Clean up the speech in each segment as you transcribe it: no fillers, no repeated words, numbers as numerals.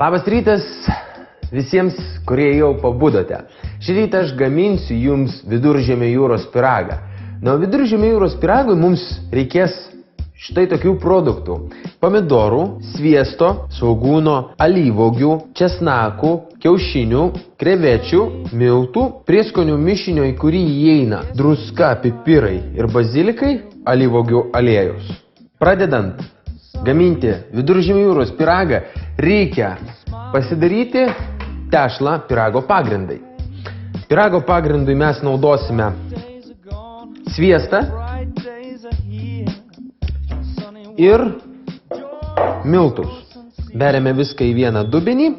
Labas rytas visiems, kurie jau pabudote. Šį rytą aš gaminsiu jums Viduržemio jūros pyragą. Na, Viduržemio jūros pyragui mums reikės štai tokių produktų. Pomidorų, sviesto, svogūno, alyvuogių, česnakų, kiaušinių, krevečių, miltų, prieskonių mišinio, į kurį įeina druska, pipirai ir bazilikai, alyvuogių aliejus. Pradedant gaminti Viduržemio jūros pyragą, reikia pasidaryti tešlą pyrago pagrindai. Pyrago pagrindui mes naudosime sviestą ir miltus. Beriame viską į vieną dubenį,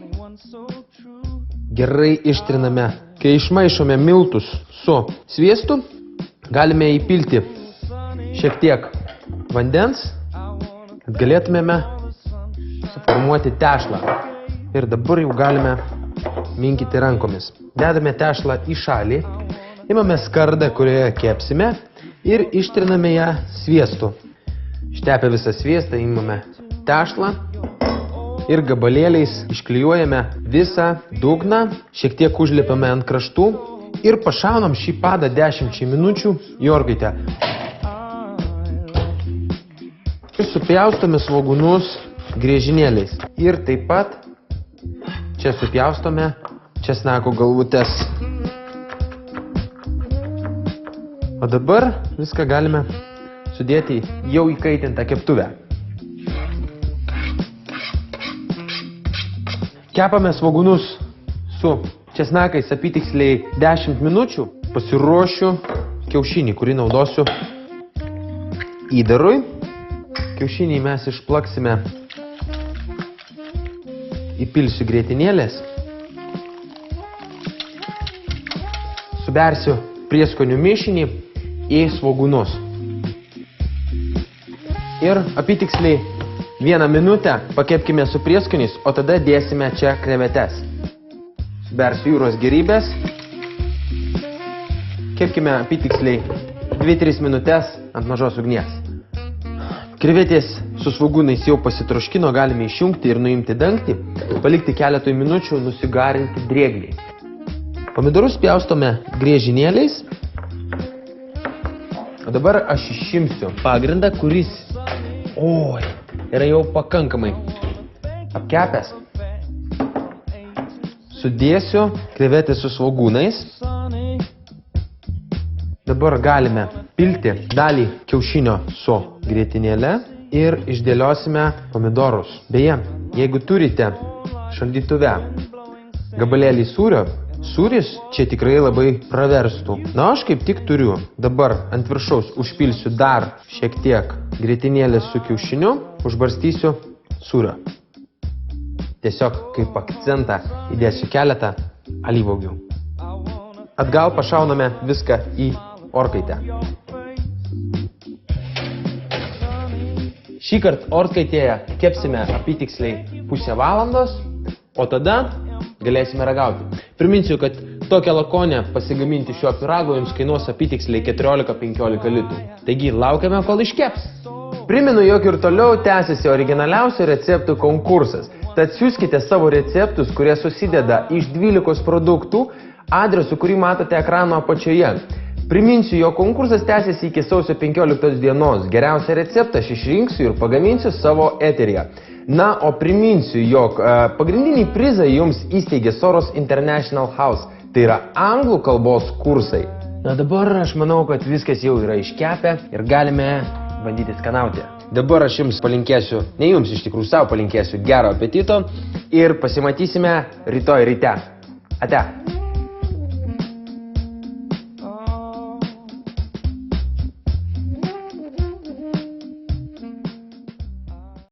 gerai ištriname. Kai išmaišome miltus su sviestu, galime įpilti šiek tiek vandens, kad galėtumėme suformuoti tešlą. Ir dabar jau galime minkyti rankomis. Dedame tešlą į šalį, imame skardą, kurioje kepsime ir ištriname ją sviestu. Ištepę visą sviestą, imame tešlą ir gabalėliais išklijuojame visą dugną, šiek tiek užlipiame ant kraštų ir pašaunam šį padą 10 minučių į orkaitę. Ir supjaustome svogūnus griežinėliais. Ir taip pat čia supjaustome česnako galvutes. O dabar viską galime sudėti jau įkaitintą keptuvę. Kepame svogūnus su česnakais apytiksliai 10 minučių. Pasiruošiu kiaušinį, kurį naudosiu įdarui. Kiaušinį mes išplaksime, įpilsiu grietinėlės, subersiu prieskonių mišinį į svogūnus. Ir apytiksliai 1 minutę pakepkime su prieskoniais, o tada dėsime čia krevetes. Subersiu jūros gėrybės, kepkime apytiksliai 2-3 minutės ant mažos ugnies. Krevetės su svogūnais jau pasitroškino, galime išjungti ir nuimti dangtį, palikti keletui minučių nusigarinti drėgniai. Pomidorus pjaustome griežinėliais, o dabar aš išimsiu pagrindą, kuris yra jau pakankamai apkepęs. Sudėsiu krevetės su svogūnais. Dabar galime pilti dalį kiaušinio su grietinėle ir išdėliosime pomidorus. Beje, jeigu turite šaldytuve gabalėlį sūrio, sūris čia tikrai labai praverstų. Na, aš kaip tik turiu. Dabar ant viršaus užpilsiu dar šiek tiek grietinėlės su kiaušiniu, užbarstysiu sūrio. Tiesiog kaip akcentą įdėsiu keletą alyvuogių. Atgal pašauname viską į orkaitę. Šįkart orkaitėje kepsime apytiksliai pusę valandos, o tada galėsime ragauti. Priminsiu, kad tokią lakonę pasigaminti šio pyrago jums kainuos apytiksliai 14-15 litų. Taigi laukiame, kol iškeps. Primenu, jog ir toliau tęsiasi originaliausių receptų konkursas. Tad siųskite savo receptus, kurie susideda iš 12 produktų, adresu, kurį matote ekrano apačioje. Priminsiu, jog konkursas tęsiasi iki sausio 15 dienos. Geriausią receptą aš išrinksiu ir pagaminsiu savo eteryje. Na, o priminsiu, jog pagrindinį prizą jums įsteigė Soros International House. Tai yra anglų kalbos kursai. Na, dabar aš manau, kad viskas jau yra iškepę ir galime bandyti skanauti. Dabar aš jums palinkėsiu, ne jums iš tikrųjų, savo palinkėsiu gero apetito ir pasimatysime rytoj ryte. Ate.